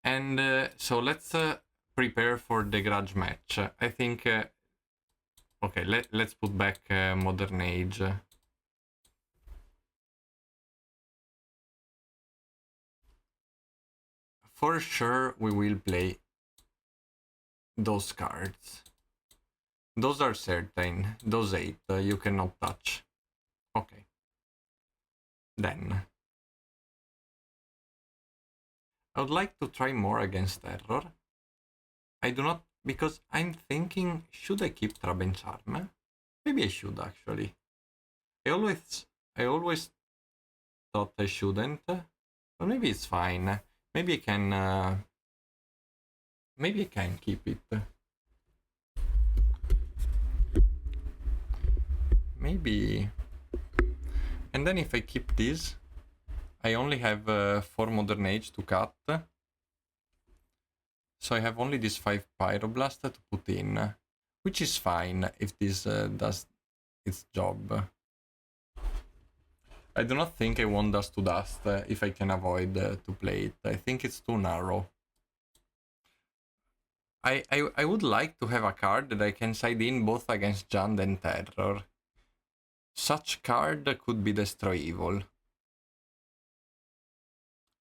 And so let's prepare for the grudge match. I think... okay, let's put back Modern Age. For sure, we will play those cards. Those are certain. Those 8 you cannot touch. Okay. Then. I would like to try more against Terror. I do not... because I'm thinking, should I keep Trap and Charm? Maybe I should, actually. I always thought I shouldn't. But maybe it's fine. Maybe I can... maybe I can keep it. Maybe... and then if I keep this, I only have 4 Modern Age to cut. So I have only this 5 Pyroblast to put in, which is fine if this does its job. I do not think I want Dust to Dust if I can avoid to play it. I think it's too narrow. I would like to have a card that I can side in both against Jund and Terror. Such card could be Destroy Evil.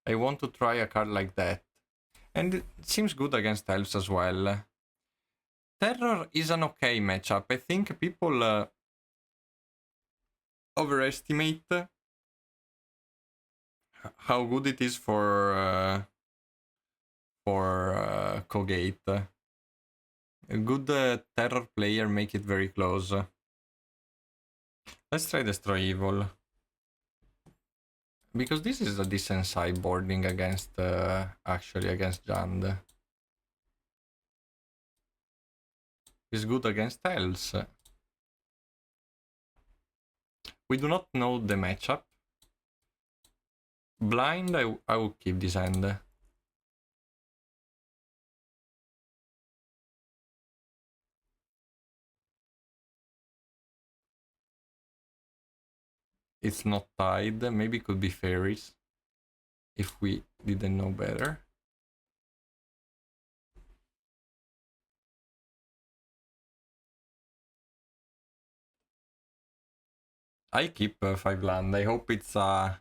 I want to try a card like that. And it seems good against Elves as well. Terror is an okay matchup. I think people overestimate how good it is for Kogate. A good Terror player make it very close. Let's try Destroy Evil. Because this is a decent sideboarding against, actually, against Jund. It's good against Elves. We do not know the matchup. Blind, I will keep this hand. It's not tied. Maybe it could be fairies. If we didn't know better. I keep 5 land. I hope it's a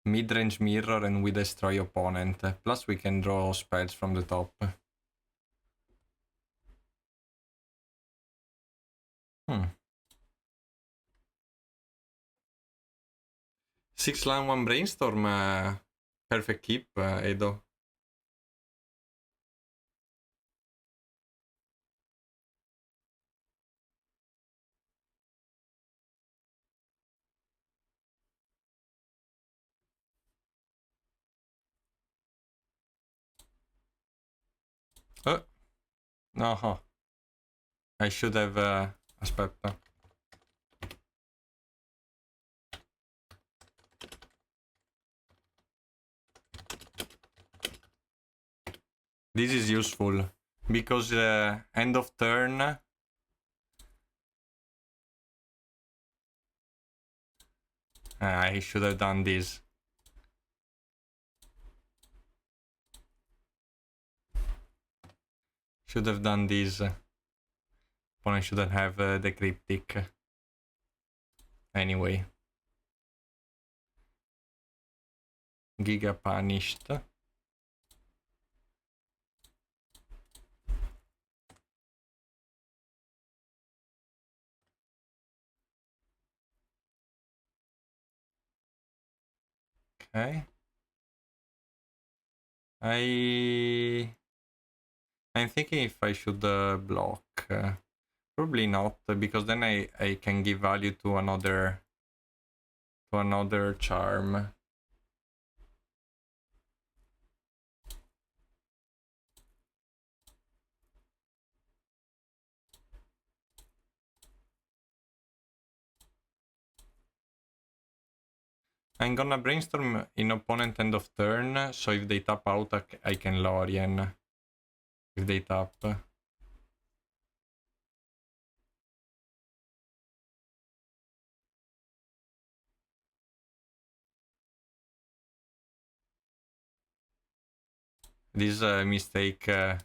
mid-range mirror and we destroy opponent. Plus we can draw spells from the top. 6 land, 1 brainstorm. Perfect keep, Edo. No. I should have... aspetta. This is useful. Because end of turn... I should have done this. Should have done this. Opponent shouldn't have the cryptic. Anyway. Giga punished. Okay. I'm thinking if I should block. Probably not, because then I can give value to another charm. I'm gonna brainstorm in opponent end of turn, so if they tap out, I can Lorien. If they tap. This mistake... I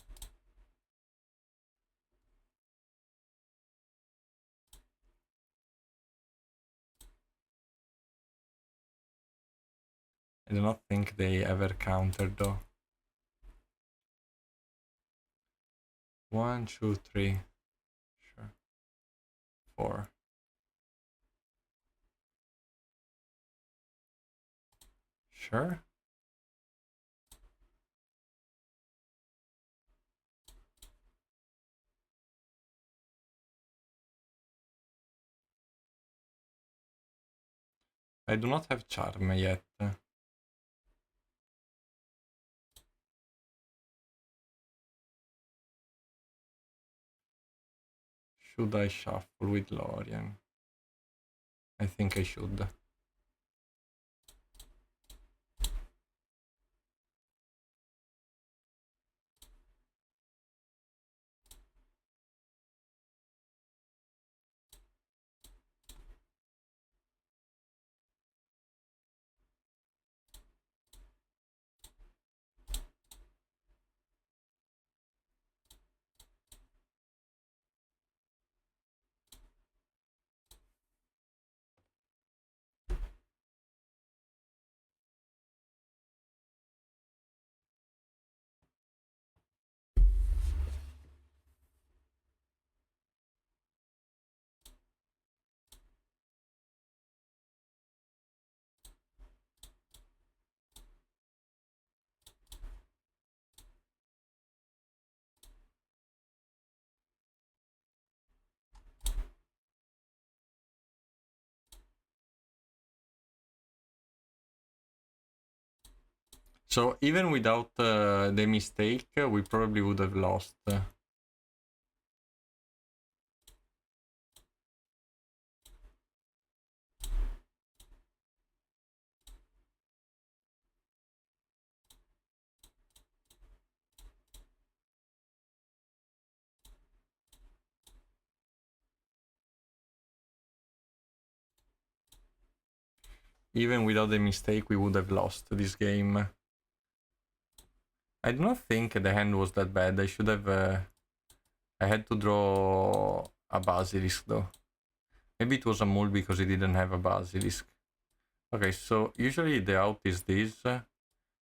do not think they ever countered though. 1, 2, 3. Sure. 4. Sure. I do not have charm yet. Should I shuffle with Lorien? I think I should. So even without the mistake, we probably would have lost. Even without the mistake, we would have lost this game. I do not think the hand was that bad. I should have... I had to draw a Basilisk though. Maybe it was a mole because he didn't have a Basilisk. Okay, so usually the out is this.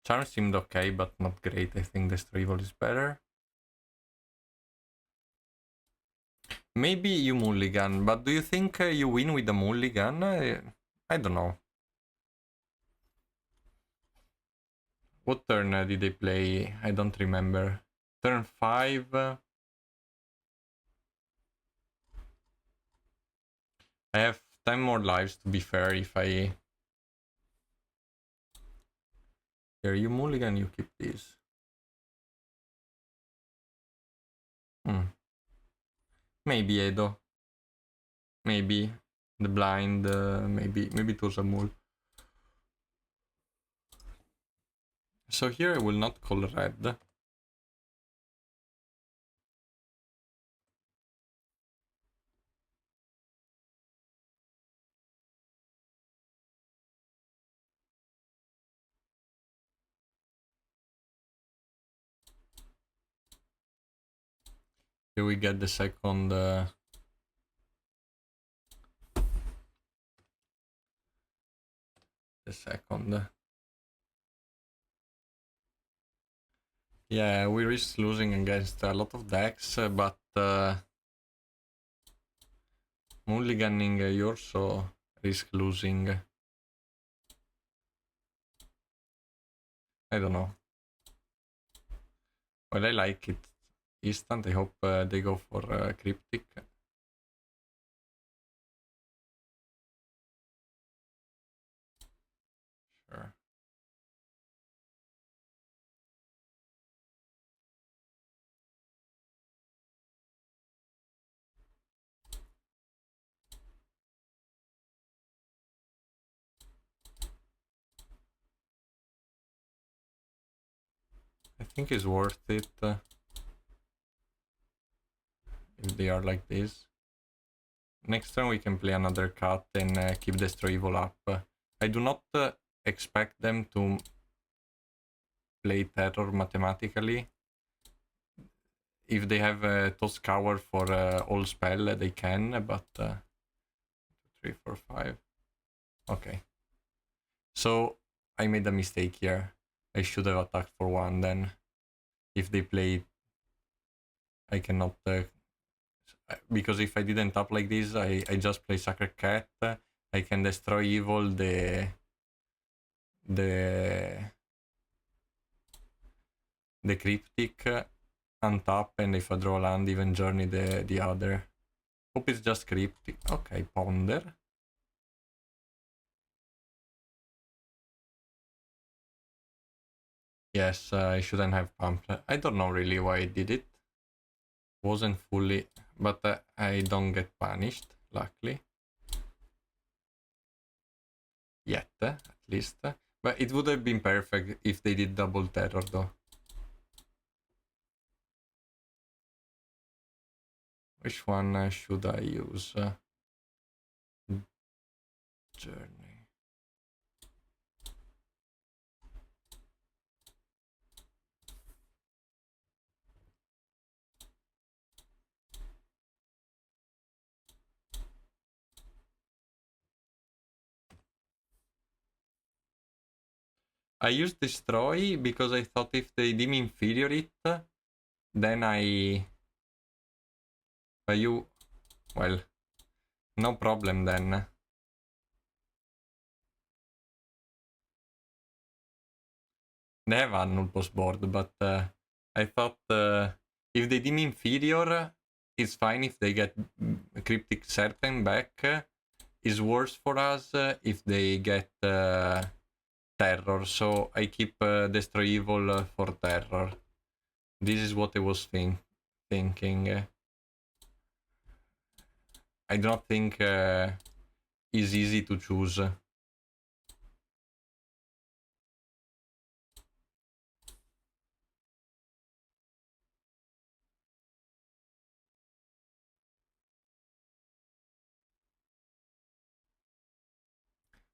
Charm seemed okay, but not great. I think Destroy Evil is better. Maybe you mulligan, but do you think you win with the mulligan? I don't know. What turn did they play? I don't remember. Turn 5. I have 10 more lives to be fair if I... Here, you mulligan, you keep this. Maybe Edo. Maybe. The blind, maybe it was a mole. So here I will not call red. Here we get the second... Yeah, we risk losing against a lot of decks, but mulliganing you also risk losing. I don't know. Well, I like it. Instant, I hope they go for Cryptic. Sure. I think it's worth it if they are like this. Next turn we can play another cut and keep Destroy Evil up. I do not expect them to play terror mathematically. If they have a toss cover for all spell, they can, but 3, 4, 5. Okay. So I made a mistake here. I should have attacked for 1 then. If they play, I cannot... because if I didn't tap like this, I just play Sacred Cat. I can destroy evil the cryptic, untap, and if I draw land, even journey the other. Hope it's just cryptic. Okay, ponder. Yes, I shouldn't have pumped. I don't know really why I did it. Wasn't fully, but I don't get punished, luckily. Yet, at least. But it would have been perfect if they did double terror, though. Which one should I use? Journey. I used destroy because I thought if they deem inferior it, then But you... Well, no problem then. They have Annul post board, but I thought if they deem inferior, it's fine if they get Cryptic Serpent back. It's worse for us if they get Terror, so I keep Destroy Evil for Terror. This is what I was thinking. I don't think it's easy to choose.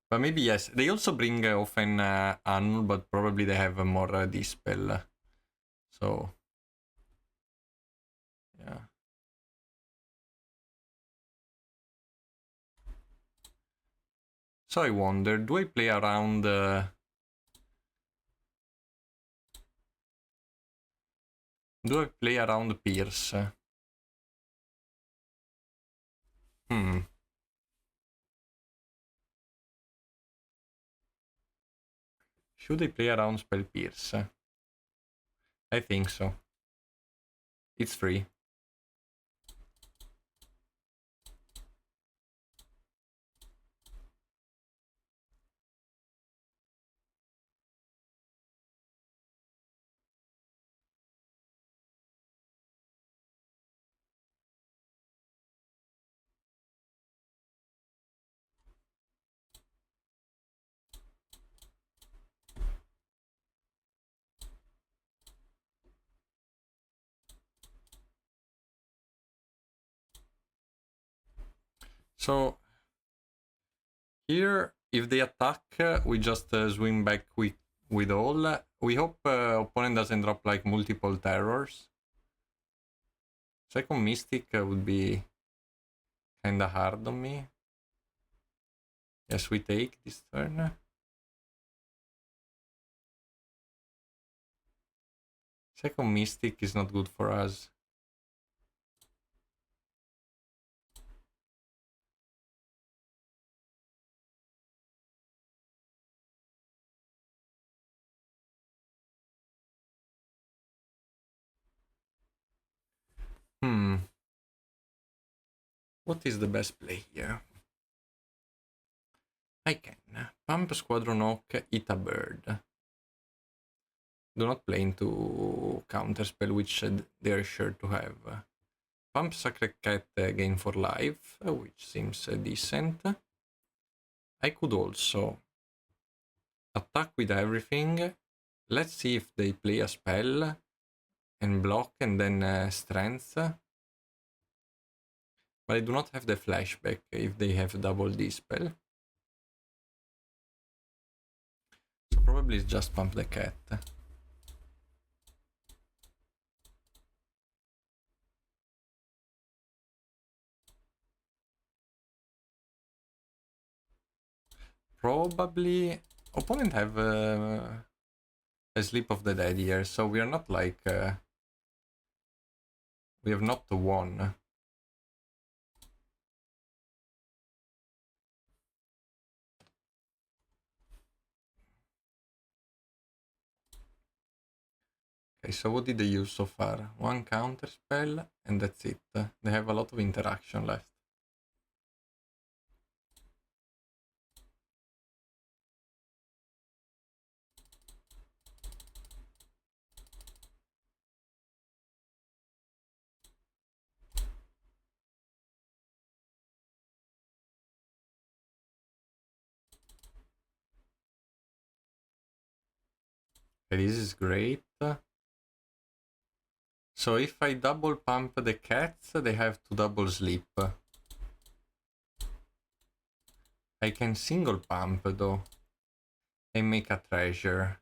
But maybe yes. They also bring often Annul, but probably they have more Dispel. So, yeah. So I wonder, do I play around... do I play around Pierce? Should I play around Spell Pierce? I think so. It's free. So here, if they attack, we just swing back with all. We hope opponent doesn't drop like multiple terrors. Second Mystic would be kinda hard on me. Yes, we take this turn. Second Mystic is not good for us. What is the best play here? I can pump Squadron Hawk, eat a bird. Do not play into counterspell, which they are sure to have. Pump Sacred Cat gain for life, which seems decent. I could also attack with everything. Let's see if they play a spell and block and then strength. But I do not have the flashback if they have double dispel. So probably it's just pump the cat. Probably opponent have a Sleep of the Dead here, so we are not like we have not won. Okay, so what did they use so far? One counter spell, and that's it. They have a lot of interaction left. Okay, this is great. So if I double pump the cats, they have to double sleep. I can single pump though and make a treasure.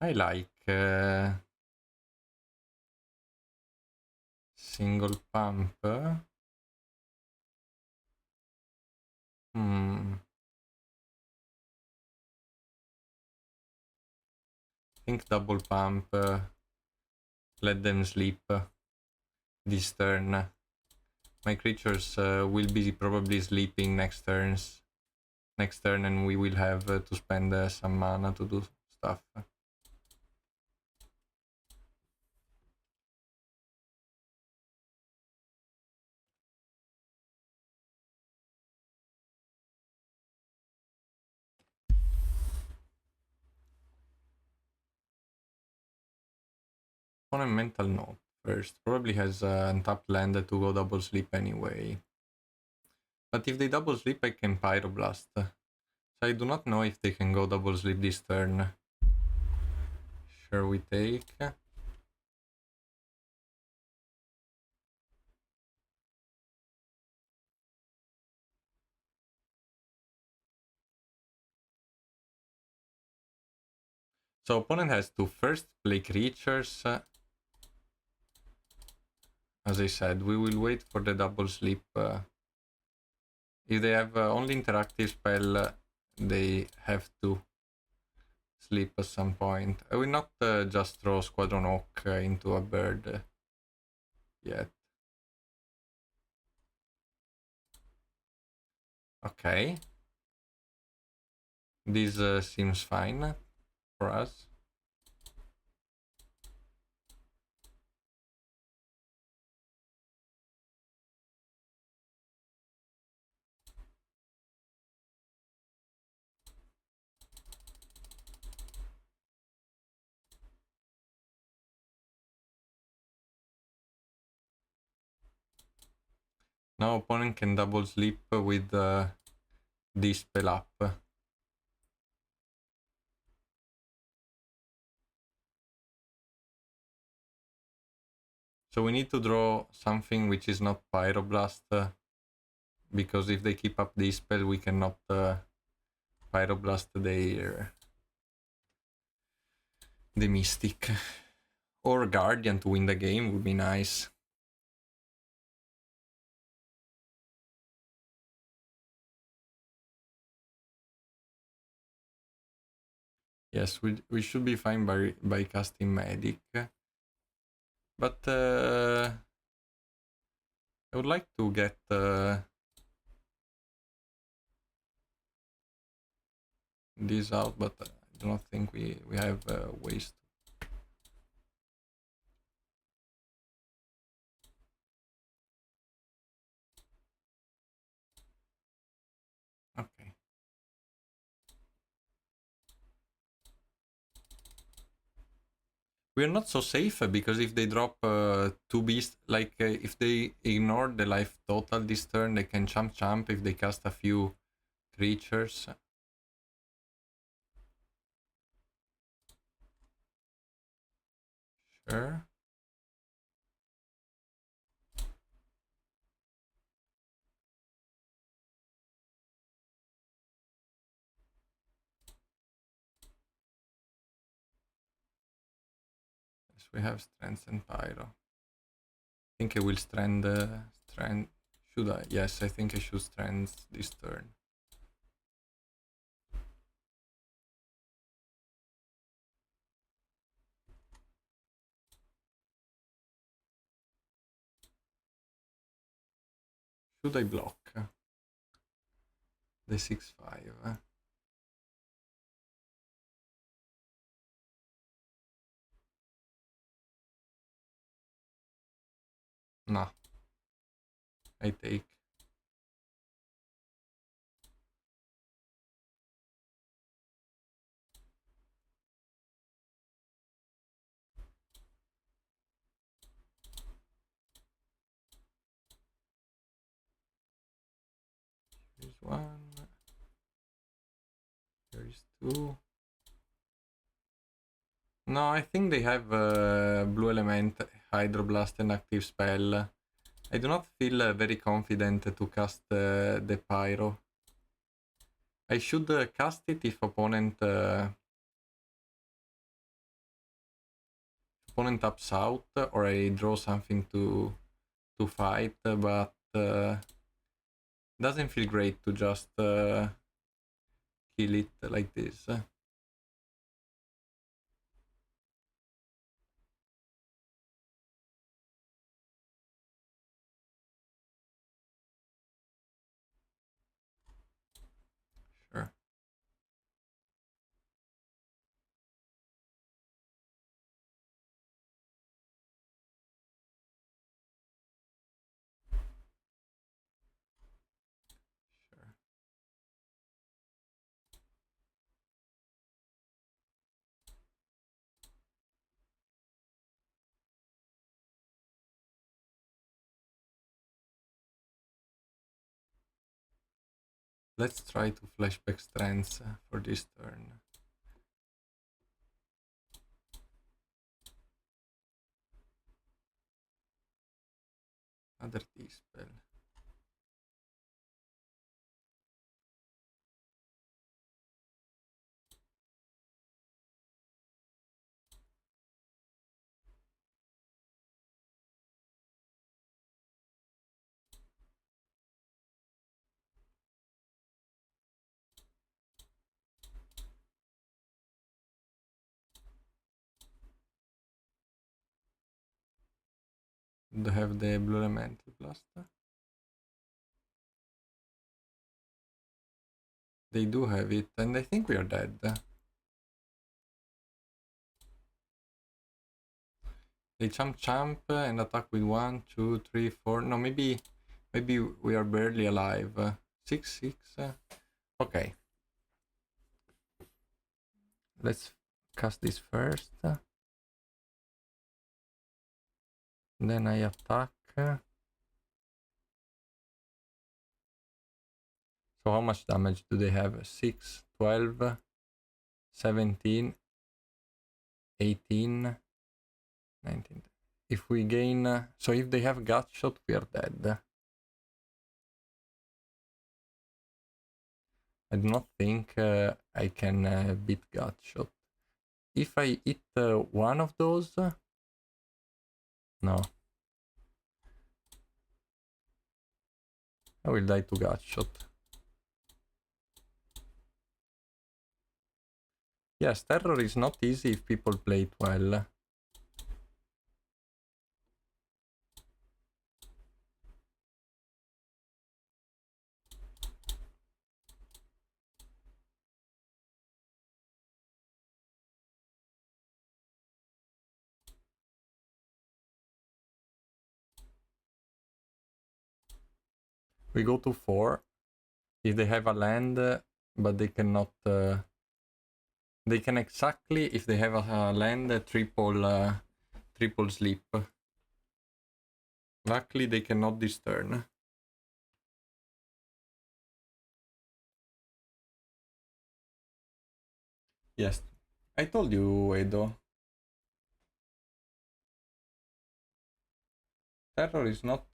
I like single pump. Think double pump. Let them sleep this turn. My creatures will be probably sleeping next turn, and we will have to spend some mana to do stuff. On a mental note first, probably has untapped land to go double sleep anyway. But if they double sleep, I can Pyroblast. So I do not know if they can go double sleep this turn. Sure, we take. So opponent has to first play creatures. As I said, we will wait for the double sleep. If they have only interactive spell, they have to sleep at some point. I will not just throw Squadron Oak into a bird yet. Okay. This seems fine for us. Now opponent can double sleep with this spell up. So we need to draw something which is not Pyroblast, because if they keep up this spell, we cannot Pyroblast the Mystic. Or Guardian to win the game would be nice. Yes, we should be fine by casting Medic. But I would like to get this out, but I do not think we have ways to. Okay. We're not so safe because if they drop two beasts, like if they ignore the life total this turn, they can jump if they cast a few creatures. Sure. Yes, we have strength and pyro. think I will strand. Should I? Yes, I think I should strand this turn. Should I block the 6/5? No, I take. Here's one. There is two. No, I think they have Blue Element, Hydroblast, and active spell. I do not feel very confident to cast the Pyro. I should cast it if opponent ups out or I draw something to fight, but doesn't feel great to just kill it like this. Sure. Sure. Let's try to flashback strands for this turn. Another T-spell. Do have the Blue Elemental Blast? They do have it, and I think we are dead. They champ and attack with 1, 2, 3, 4. No, maybe we are barely alive. 6, 6. Okay. Let's cast this first. Then I attack. So how much damage do they have? 6, 12, 17, 18, 19. If we gain... so if they have gut shot, we are dead. I do not think I can beat gut shot. If I hit one of those... no. I will die to gut shot. Yes, terror is not easy if people play it well. We go to 4. If they have a land, but they cannot... they can exactly, if they have a land, triple sleep. Luckily, they cannot this turn. Yes, I told you, Edo. Terror is not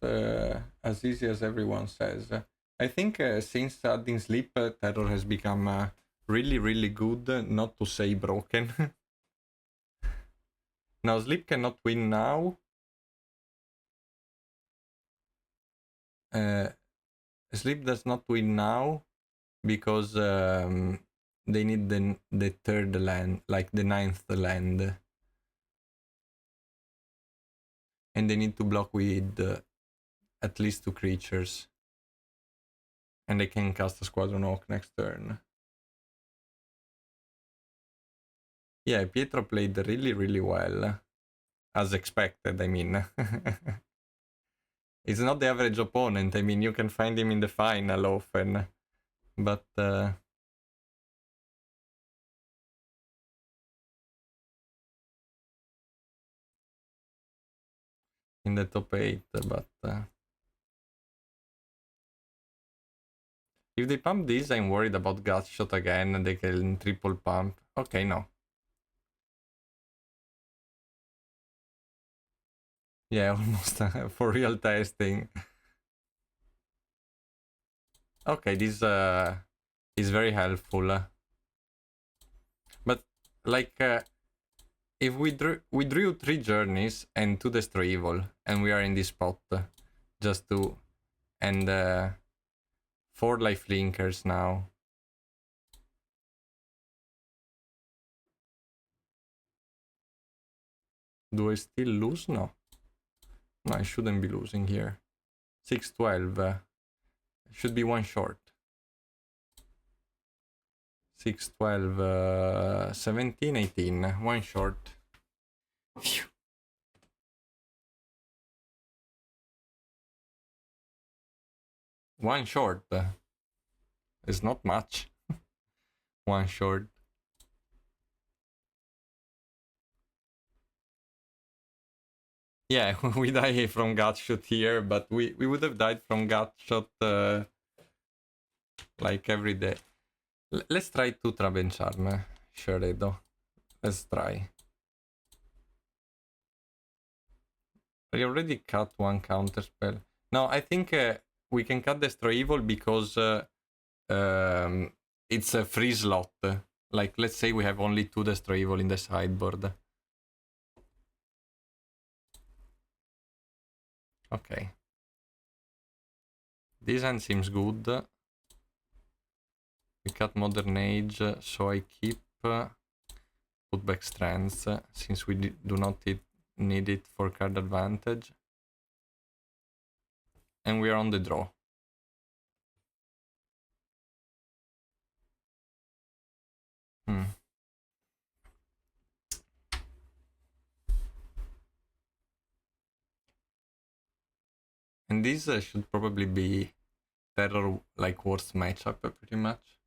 as easy as everyone says. I think since adding sleep, terror has become really, really good, not to say broken. Now, sleep cannot win now. Sleep does not win now because they need the third land, like the ninth land. And they need to block with at least 2 creatures. And they can cast a Squadron Hawk next turn. Yeah, Pietro played really, really well. As expected, I mean. He's not the average opponent. I mean, you can find him in the final often. But... in the top 8, but... if they pump this, I'm worried about Gutshot again, and they can triple pump. Okay, no. Yeah, almost for real testing. Okay, this is very helpful. But, like, if we drew 3 journeys and 2 destroy evil, and we are in this spot, just to... and 4 life linkers now. Do I still lose? No. No, I shouldn't be losing here. 6-12. Should be 1 short. 6-12, 17-18. 1 short. Phew. 1 short. It's not much. 1 short. Yeah, we die from Gutshot here, but we would have died from Gutshot like every day. Let's try 2 Trap and Charm. Sure, though. Let's try. I already cut 1 counterspell. No, I think we can cut Destroy Evil because it's a free slot. Like, let's say we have only 2 Destroy Evil in the sideboard. Okay. This hand seems good. We cut Modern Age, so I keep put back Strands, since we do not need it for card advantage. And we are on the draw. And this should probably be Terror, like, worst matchup, pretty much.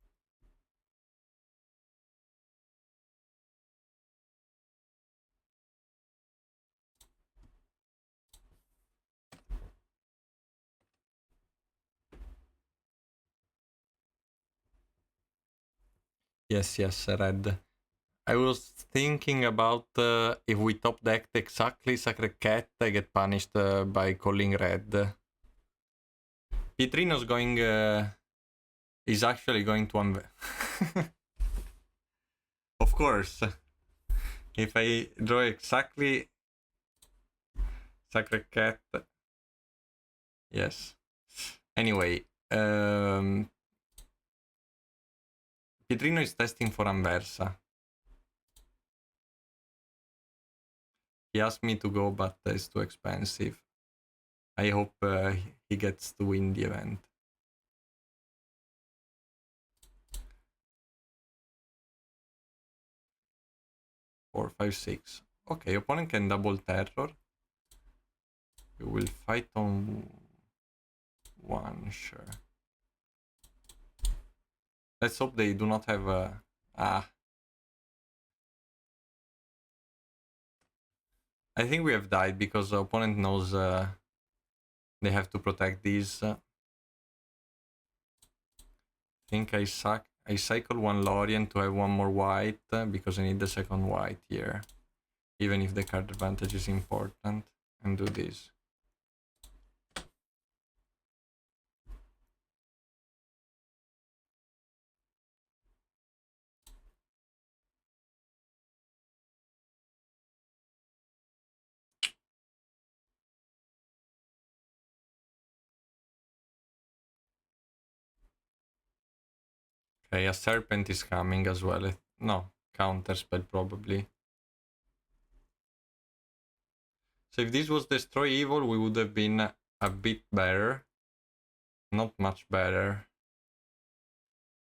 Yes, red. I was thinking about if we top decked exactly Sacred Cat, I get punished by calling red. Pietrino's going... is actually going to... Of course. If I draw exactly Sacred Cat... Yes. Anyway, Pietrino is testing for Anversa. He asked me to go, but it's too expensive. I hope he gets to win the event. 4, 5, 6. Okay, opponent can double terror. We will fight on 1, sure. Let's hope they do not have a... I think we have died because the opponent knows they have to protect these. I think I cycle 1 Lorien to have 1 more white because I need the second white here. Even if the card advantage is important. And do this. Okay, a serpent is coming as well. No, counterspell probably. So if this was Destroy Evil, we would have been a bit better. Not much better.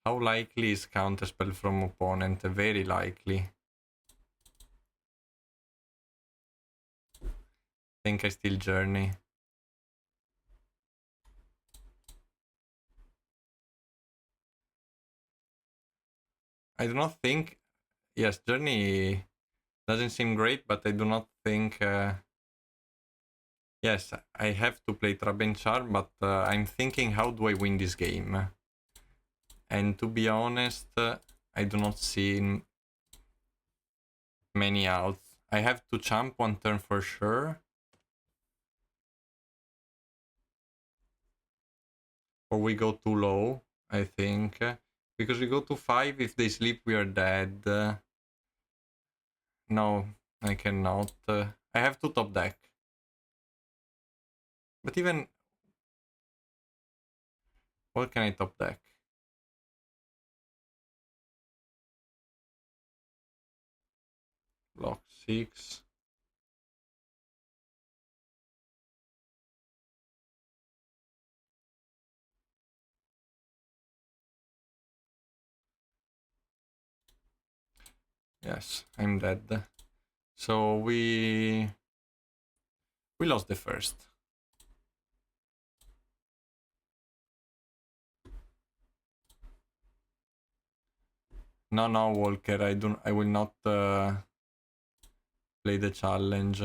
How likely is counterspell from opponent? Very likely. Think I still journey. I do not think... Yes, journey doesn't seem great, but I do not think... Yes, I have to play Trap and Charm, but I'm thinking, how do I win this game? And to be honest, I do not see many outs. I have to champ one turn for sure. Or we go too low, I think. Because we go to 5, if they sleep we are dead. No, I cannot. I have to top deck. But even... What can I top deck? Block 6. Yes, I'm dead. So we lost the first. No, no, Walker, I will not play the challenge.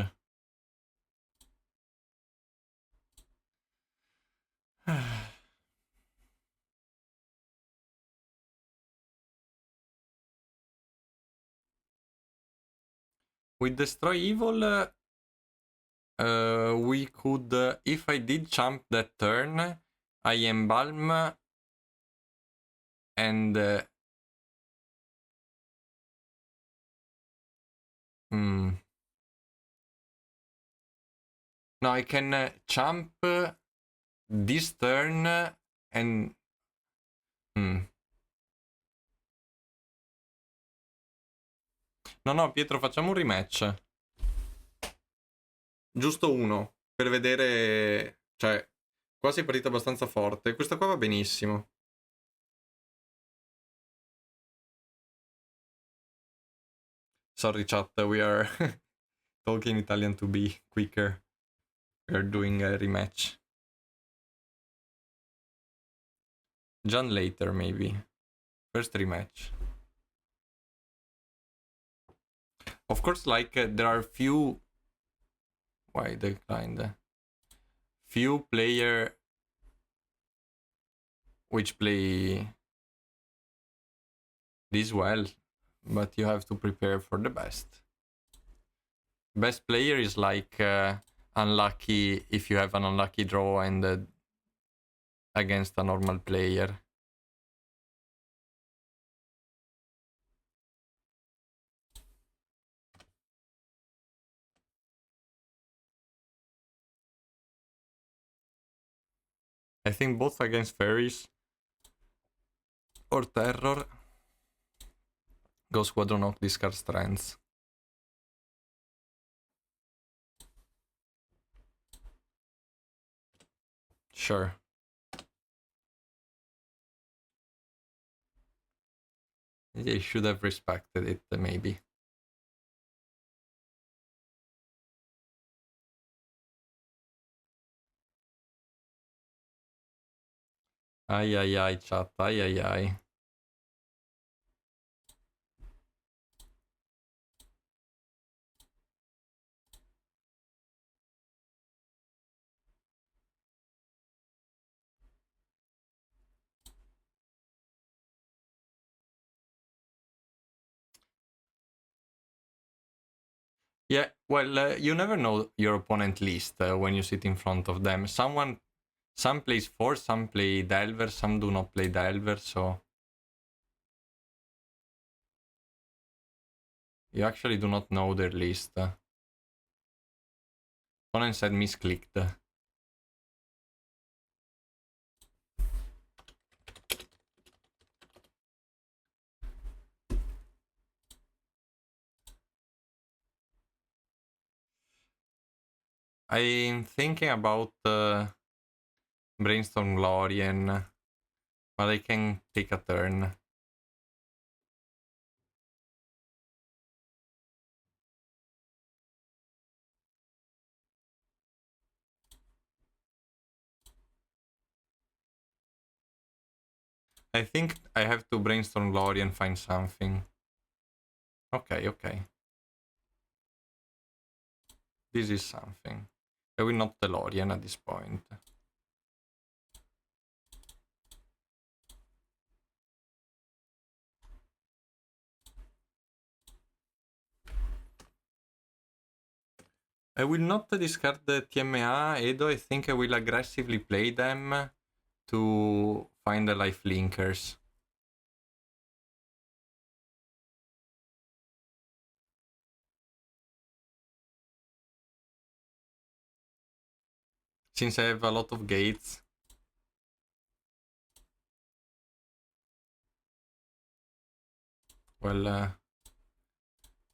With Destroy Evil, we could, if I did champ that turn, I embalm and no, I can champ this turn and no, Pietro, facciamo un rematch. Giusto uno, per vedere... Cioè, qua sei partito abbastanza forte. Questa qua va benissimo. Sorry chat, we are talking Italian to be quicker. We are doing a rematch. John later, maybe. First rematch. Of course, like, there are few... Why declined? Few player which play this well, but you have to prepare for the best. Best player is like unlucky if you have an unlucky draw and against a normal player. I think both against fairies or terror. Go Squadron Oak, discard strengths. Sure. They should have respected it, maybe. Ai ai ai, chat, ai ai ai. Yeah, well, you never know your opponent list when you sit in front of them. Some plays Force, some play Delver, some do not play Delver, so... You actually do not know their list. Opponent said misclicked. I'm thinking about Brainstorm Glorian, but I can take a turn. I think I have to Brainstorm Glory and find something. Okay, okay. This is something. I will not DeLorean at this point. I will not discard the TMA, Edo. I think I will aggressively play them to find the life linkers. Since I have a lot of gates. Well,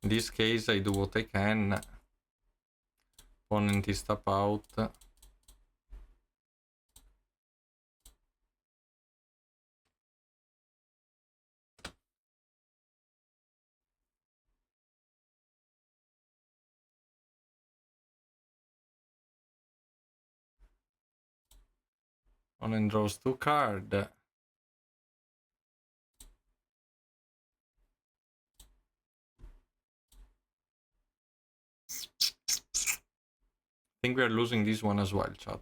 in this case I do what I can. Opponent is tap out. Opponent draws 2 cards. I think we are losing this one as well, chat.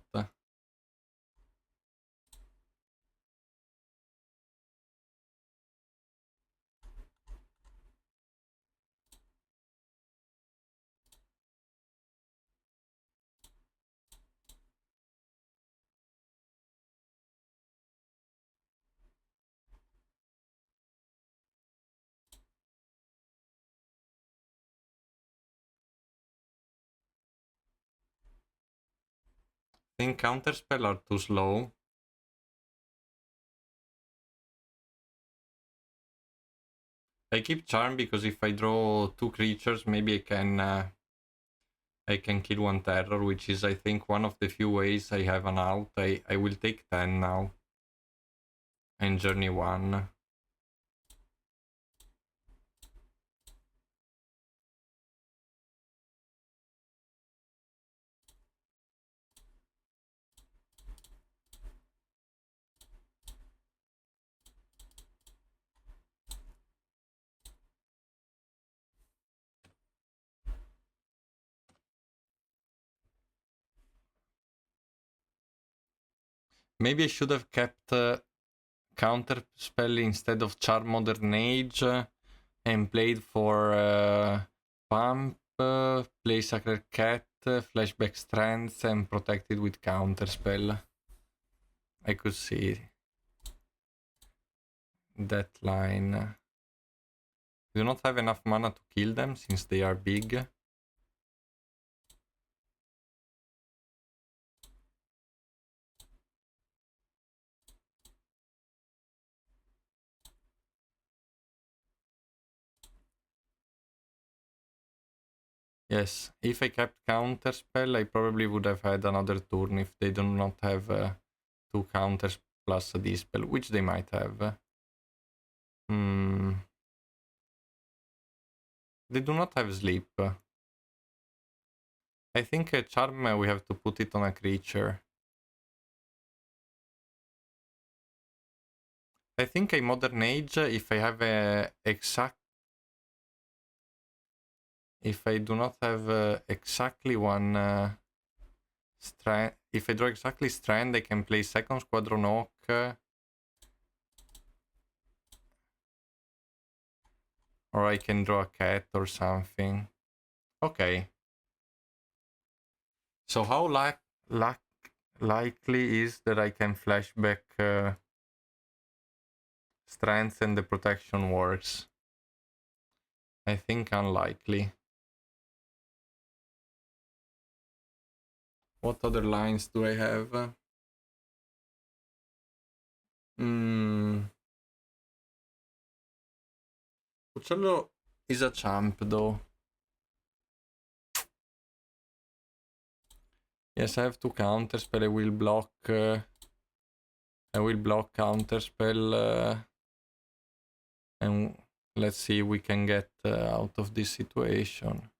I think counterspell are too slow. I keep charm because if I draw 2 creatures, maybe I can kill 1 terror, which is I think one of the few ways I have an out. I will take 10 now. And journey 1. Maybe I should have kept counterspell instead of charm modern age and played for pump, play sacred cat, flashback strength and protected with counterspell. I could see that line. We do not have enough mana to kill them since they are big. Yes, if I kept counterspell, I probably would have had another turn if they do not have 2 counters plus a dispel, which they might have. They do not have sleep. I think a charm we have to put it on a creature. I think a modern age if I have a exact. If I do not have exactly one strand, if I draw exactly strand, I can play second squadron oak. Or I can draw a cat or something. Okay. So how likely is that I can flashback strength and the protection works? I think unlikely. What other lines do I have? Uccello is a champ though. Yes, I have to counterspell. I will block counterspell, and let's see if we can get out of this situation.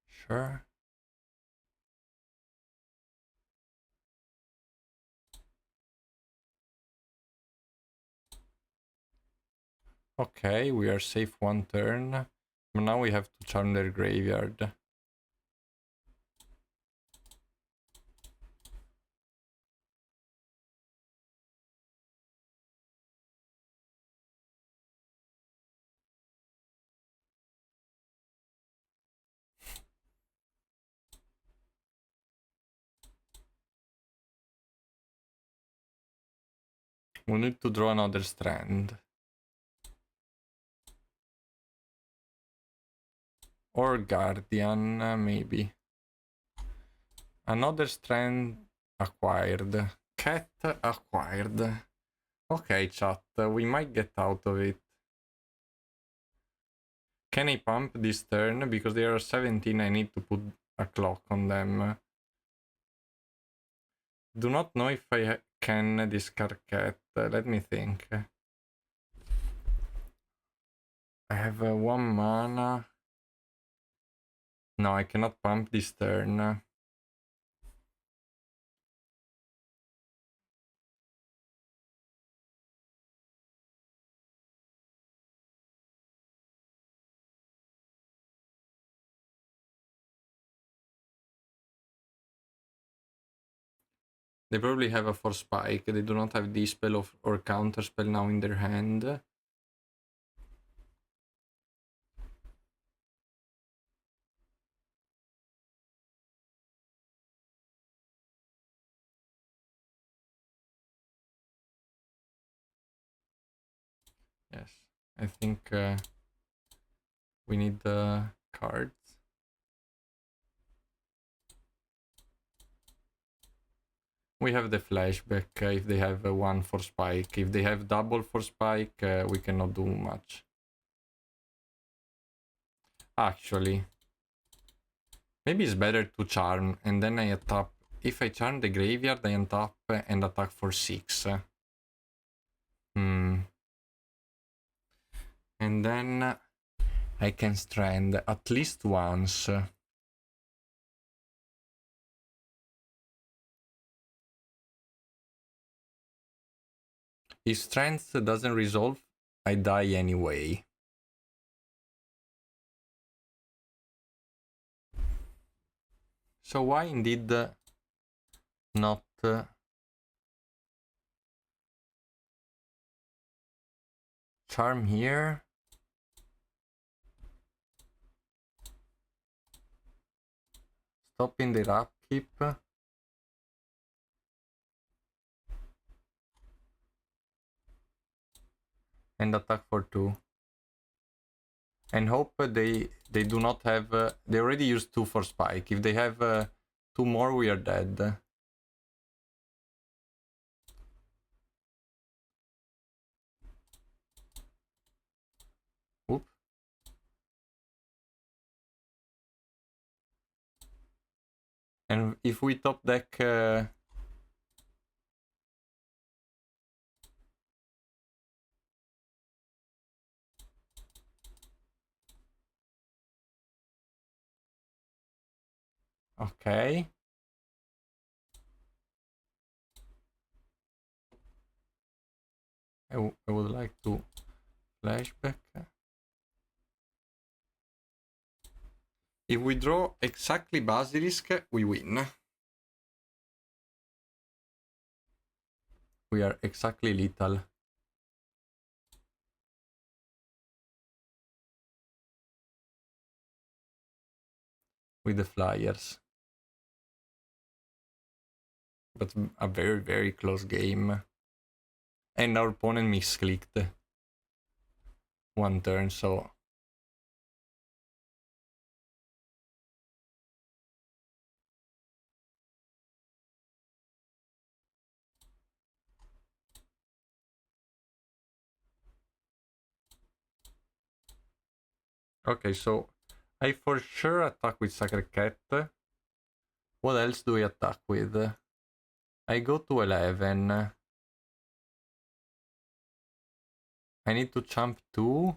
Sure. Okay, we are safe one turn. But now we have to charm their graveyard. We need to draw another strand. Or guardian, maybe. Another strand acquired. Cat acquired. Okay, chat, we might get out of it. Can I pump this turn? Because they are 17, I need to put a clock on them. Do not know if I can discard cat. Let me think. I have 1 mana. No, I cannot pump this turn. They probably have a force spike. They do not have dispel or counterspell now in their hand. Yes, I think we need the cards. We have the flashback if they have 1 for spike. If they have double for spike, we cannot do much. Actually, maybe it's better to charm and then I untap. If I charm the graveyard, I untap and attack for 6. And then I can strand at least once. If strength doesn't resolve, I die anyway. So why indeed not charm here? Stopping the upkeep. And attack for 2. And hope they do not have... they already used 2 for spike. If they have 2 more, we are dead. Oop. And if we top deck... okay. I would like to flashback. If we draw exactly Basilisk, we win. We are exactly lethal. With the Flyers. But a very, very close game. And our opponent misclicked 1 turn, so... Okay, so I for sure attack with Sacred Cat. What else do I attack with? I go to 11. I need to jump 2.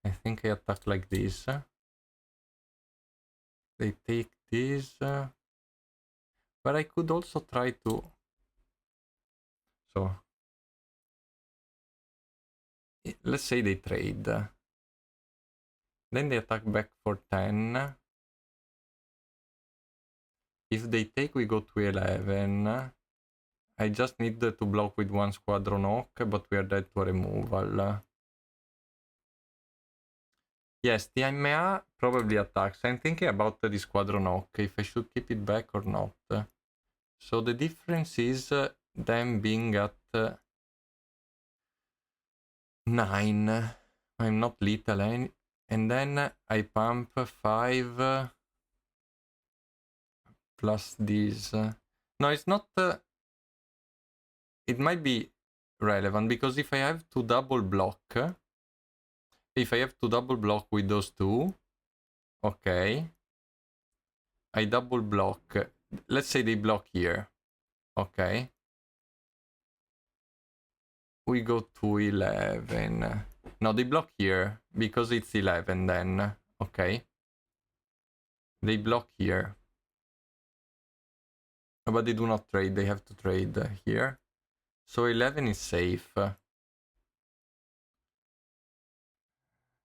I think I attack like this. They take this. But I could also try to... So... Let's say they trade. Then they attack back for 10. If they take, we go to 11. I just need to block with 1 Squadron Hawk, but we are dead to removal. Yes, the IMEA probably attacks. I'm thinking about the Squadron Hawk, if I should keep it back or not. So the difference is them being at 9. I'm not lethal, and then I pump 5 plus this. No, it's not... it might be relevant, because if I have to double block... If I have to double block with those two... Okay. I double block. Let's say they block here. Okay. We go to 11. No, they block here because it's 11 then. Okay. They block here. But they do not trade. They have to trade here. So 11 is safe.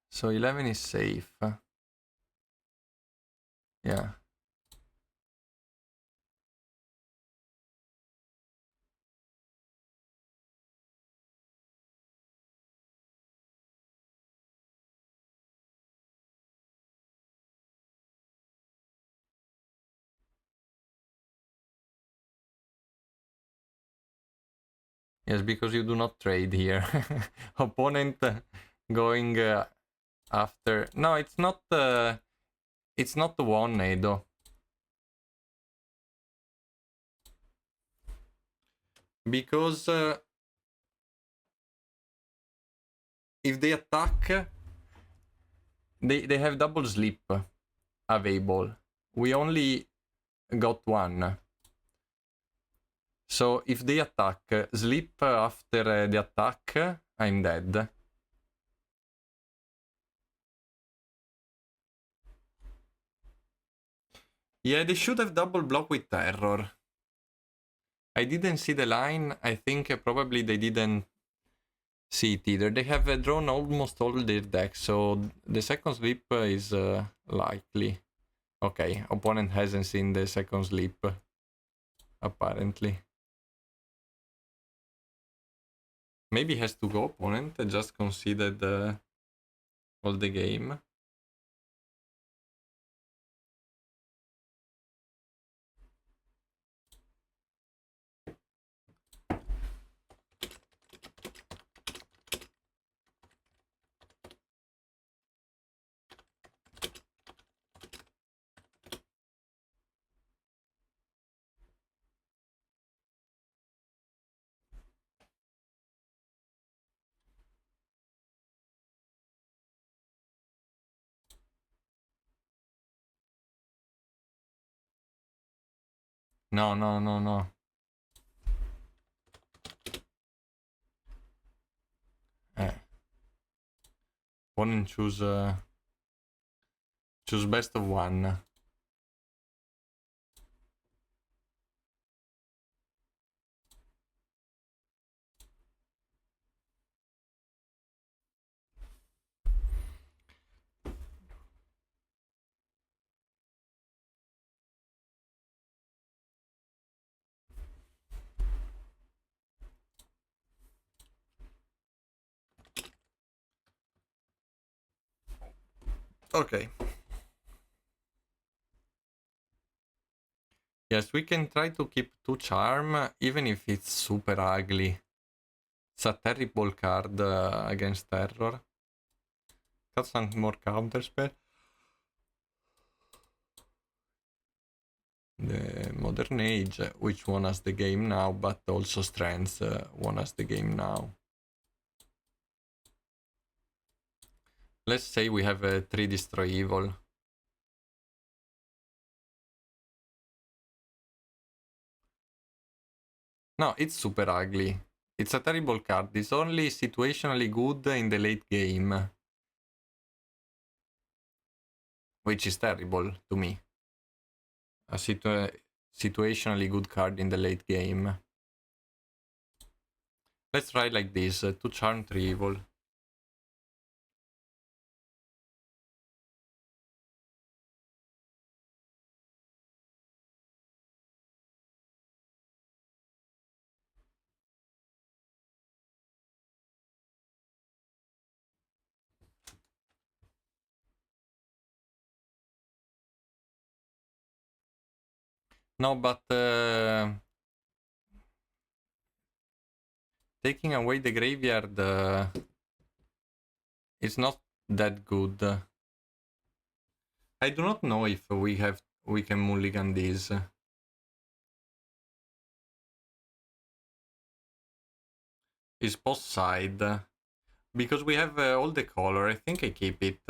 So 11 is safe. Yeah. Yes, because you do not trade here. Opponent going after... No, it's not... it's not the one, Edo. Because if they attack, they have double sleep available. We only got 1. So if they attack, sleep after the attack, I'm dead. Yeah, they should have double block with terror. I didn't see the line. I think probably they didn't see it either. They have drawn almost all their decks, so the second sleep is likely. Okay, opponent hasn't seen the second sleep, apparently. Maybe has to go opponent, just considered all the game. No, no, no, no. Opponent choose best of 1. Okay. Yes, we can try to keep 2 charm, even if it's super ugly. It's a terrible card against terror. Got some more counterspell. The Modern Age, which won us the game now, but also Strength won us the game now. Let's say we have a 3 destroy evil. No, it's super ugly. It's a terrible card. It's only situationally good in the late game. Which is terrible to me. A situationally good card in the late game. Let's try like this. 2 charm, 3 evil. No, but taking away the graveyard is not that good. I do not know if we can mulligan this. Is post side because we have all the color. I think I keep it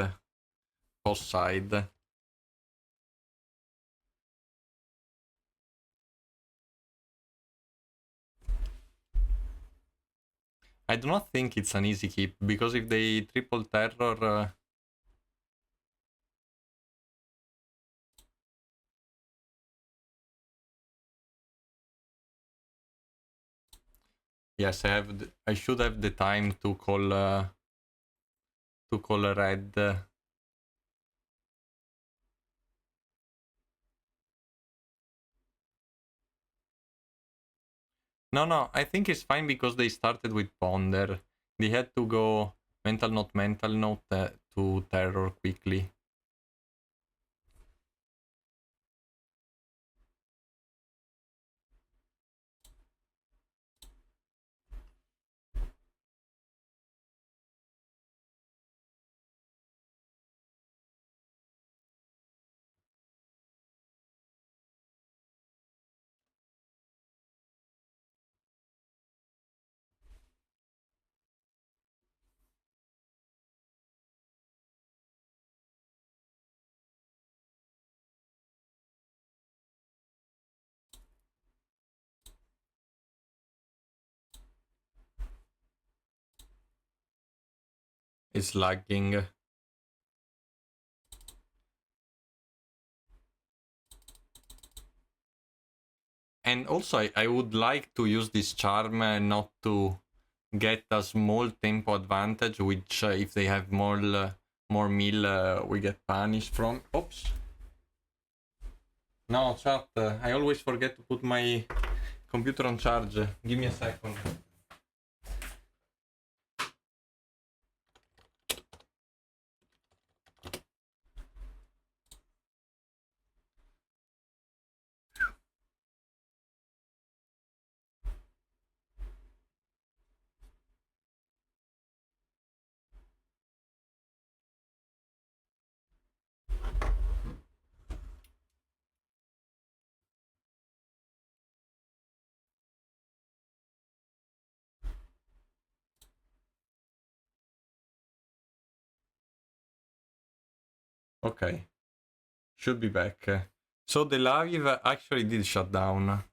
post side. I do not think it's an easy keep because if they triple terror. Yes, I should have the time to call red. No, I think it's fine because they started with ponder. They had to go mental note to terror quickly. It's lagging. And also, I would like to use this charm not to get a small tempo advantage, which if they have more mill, we get punished from. Oops. No, chat. I always forget to put my computer on charge. Give me a second. Okay. Should be back. So the live actually did shut down.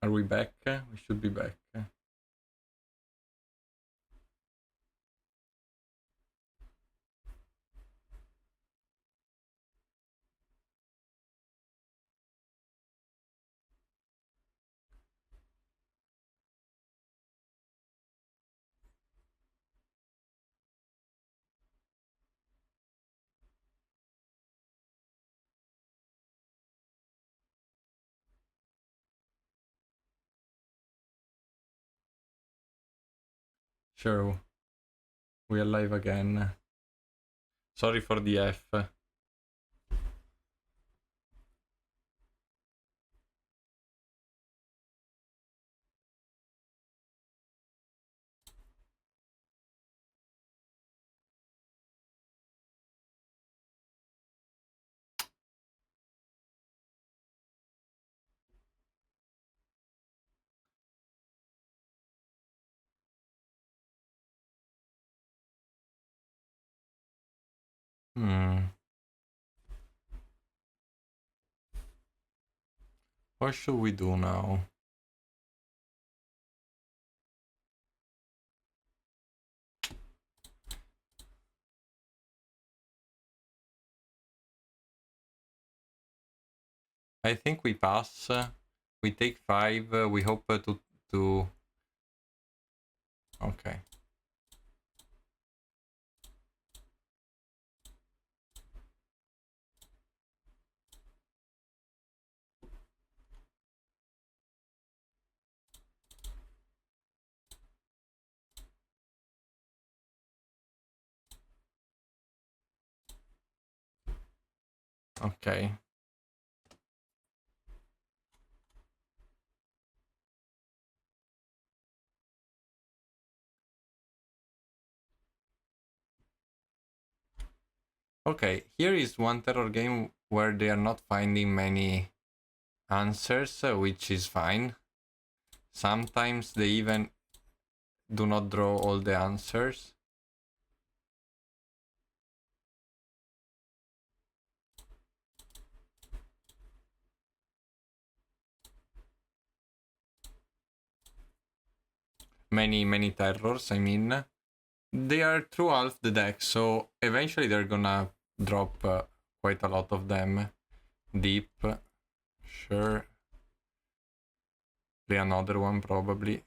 Are we back? We should be back. Sure. We are live again. Sorry for the F. What should we do now? I think we pass. We take 5. We hope to... Okay. Okay. Okay, here is one terror game where they are not finding many answers, which is fine. Sometimes they even do not draw all the answers. Many terrors, I mean. They are through half the deck, so eventually they're gonna drop quite a lot of them. Deep, sure. Play another one probably.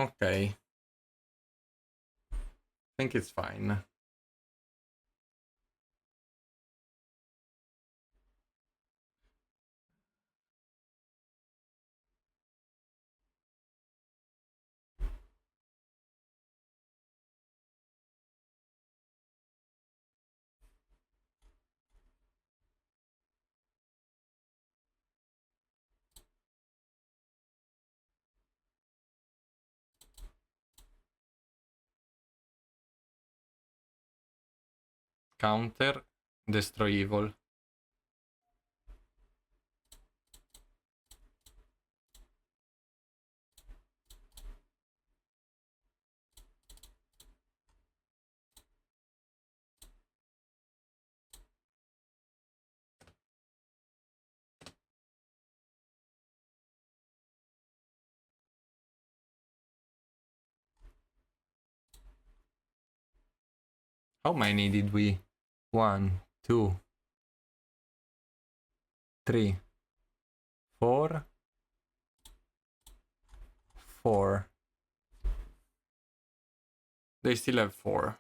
Okay. I think it's fine. Counter, destroy evil. How many did we? 1, 2, 3, 4, 4. They still have 4.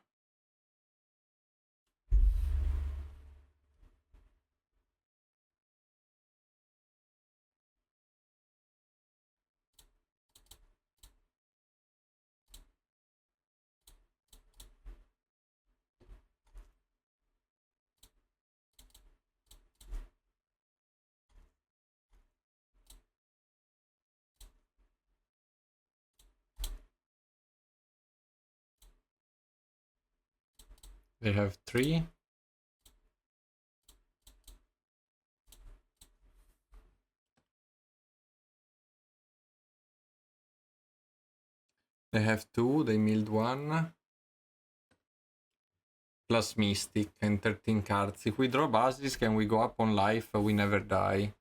They have 3. They have 2, they milled 1. Plus Mystic and 13 cards. If we draw Basilisk and we go up on life, we never die.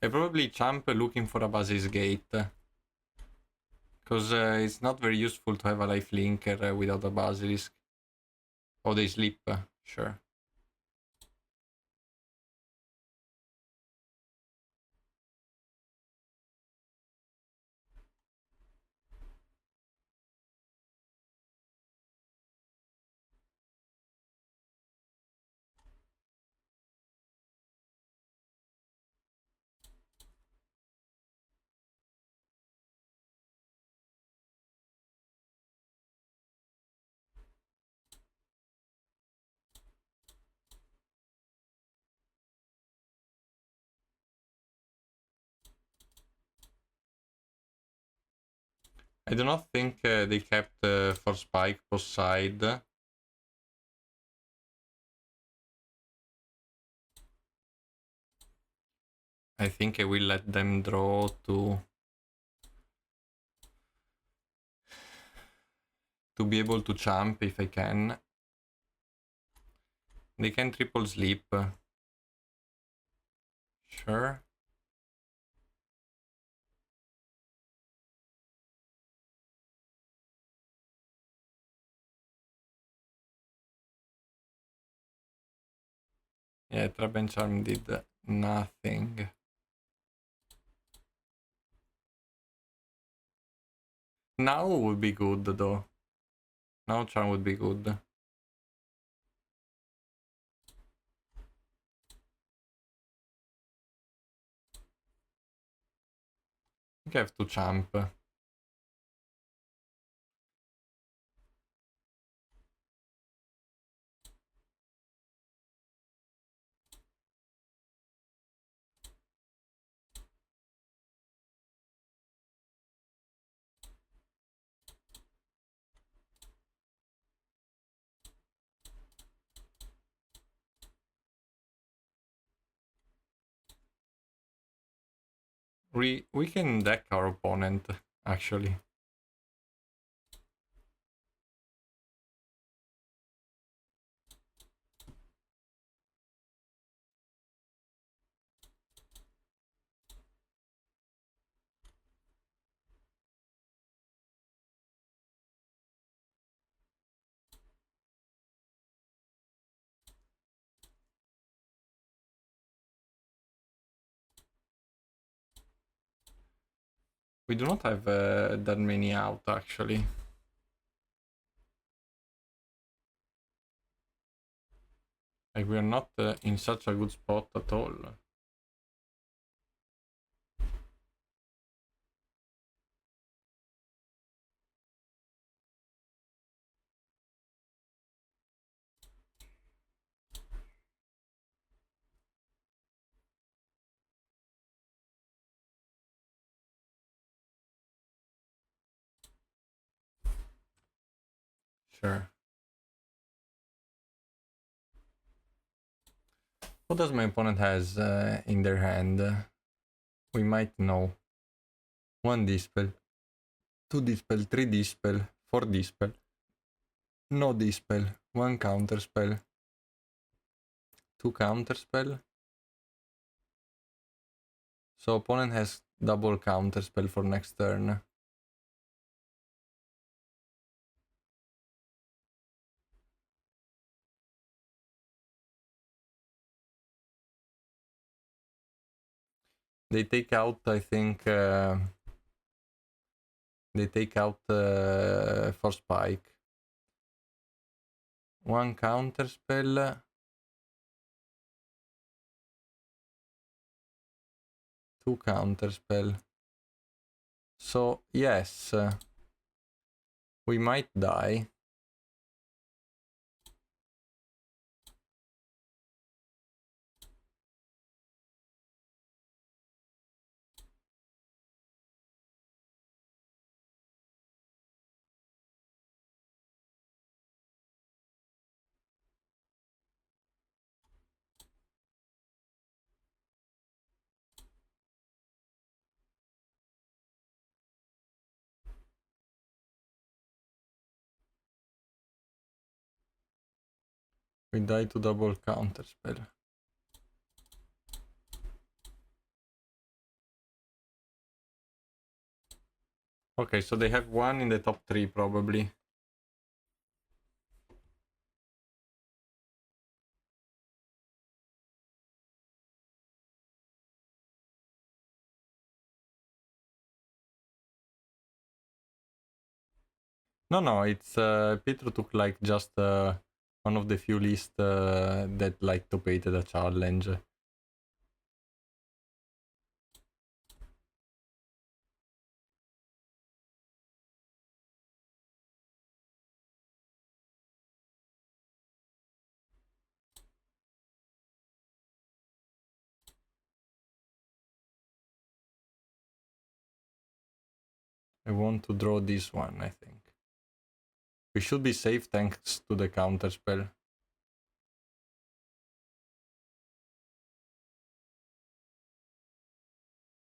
I probably champ looking for a Basis Gate. Because it's not very useful to have a life linker without a Basilisk. Oh, they sleep, sure. I do not think they kept for Spike post side. I think I will let them draw to be able to champ if I can. They can triple sleep. Sure. Yeah, Trap and Charm did nothing. Now would be good though. Now Charm would be good. I think I have to champ. We can deck our opponent, actually. We do not have that many out, actually. Like, we are not in such a good spot at all. Sure. What does my opponent has in their hand? We might know. 1 Dispel, 2 Dispel, 3 Dispel, 4 Dispel, no Dispel, 1 Counterspell, 2 Counterspell. So opponent has double Counterspell for next turn. They take out, I think, they take out for Spike. 1 Counterspell, 2 Counterspell. So, yes, we might die. We die to double Counterspell. Okay, so they have one in the top 3 probably. No, it's Pietro took like just one of the few lists that like topated a challenge. I want to draw this one, I think. We should be safe thanks to the counter spell.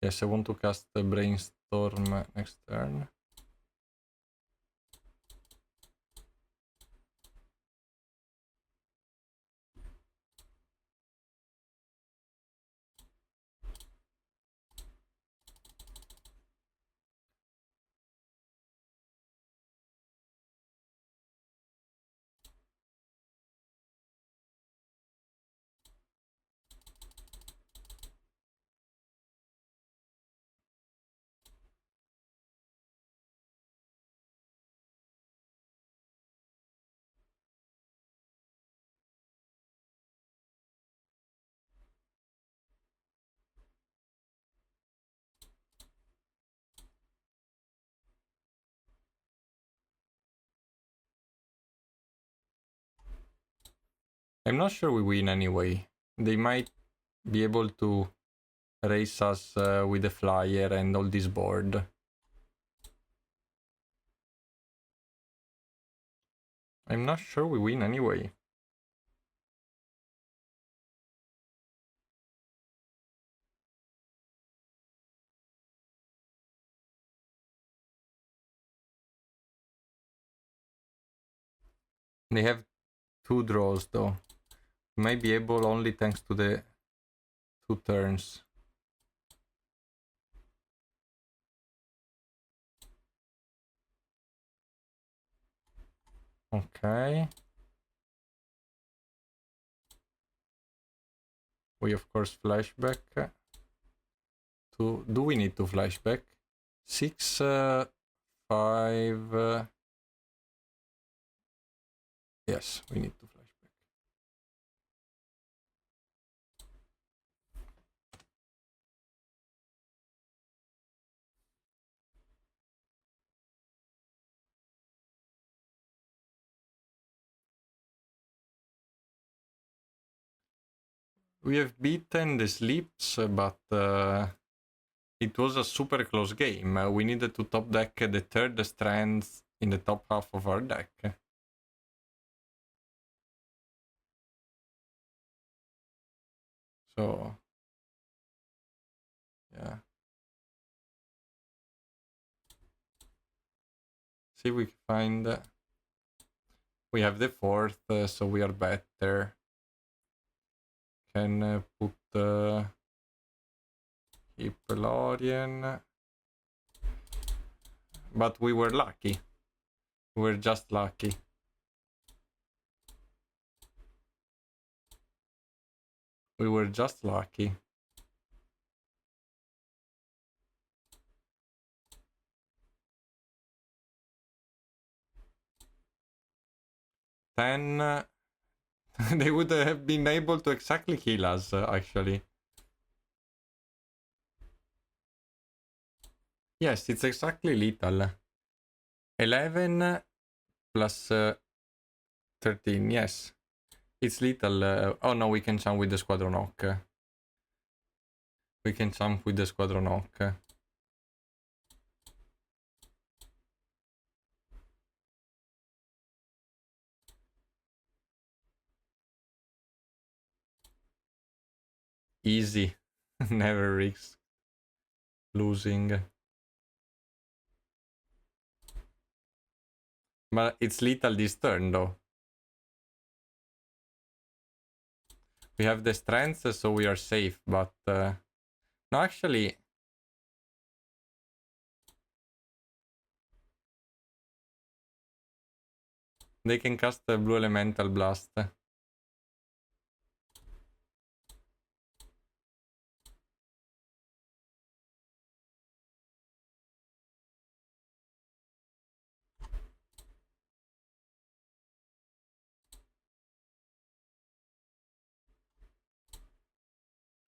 Yes, I want to cast the Brainstorm next turn. I'm not sure we win anyway. They might be able to race us with the flyer and all this board. I'm not sure we win anyway. They have 2 draws though. Might be able only thanks to the 2 turns. Okay. We of course flashback. Do we need to flashback? 6, 5. Yes, we need to flashback. We have beaten the sleeps, but it was a super close game. We needed to top deck the third strands in the top half of our deck. So, yeah. See if we can find... We have the fourth, so we are better. Can put Hippelorian. But we were lucky. We were just lucky. We were just lucky. Then they would have been able to exactly kill us, actually. Yes, it's exactly lethal. 11 plus 13, yes. It's lethal. Oh no, we can jump with the Squadron Hawk. We can jump with the Squadron Hawk. Easy. Never risk losing. But it's lethal this turn though. We have the strength, so we are safe, but... no, actually... They can cast the Blue Elemental Blast.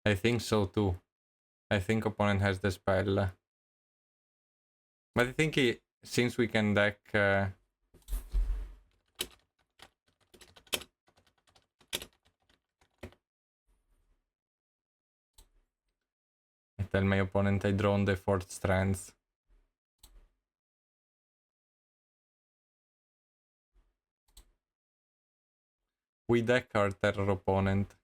I think so too. I think opponent has the spell. But I think since we can deck... I tell my opponent I drawn the 4th Strands. We deck our terror opponent.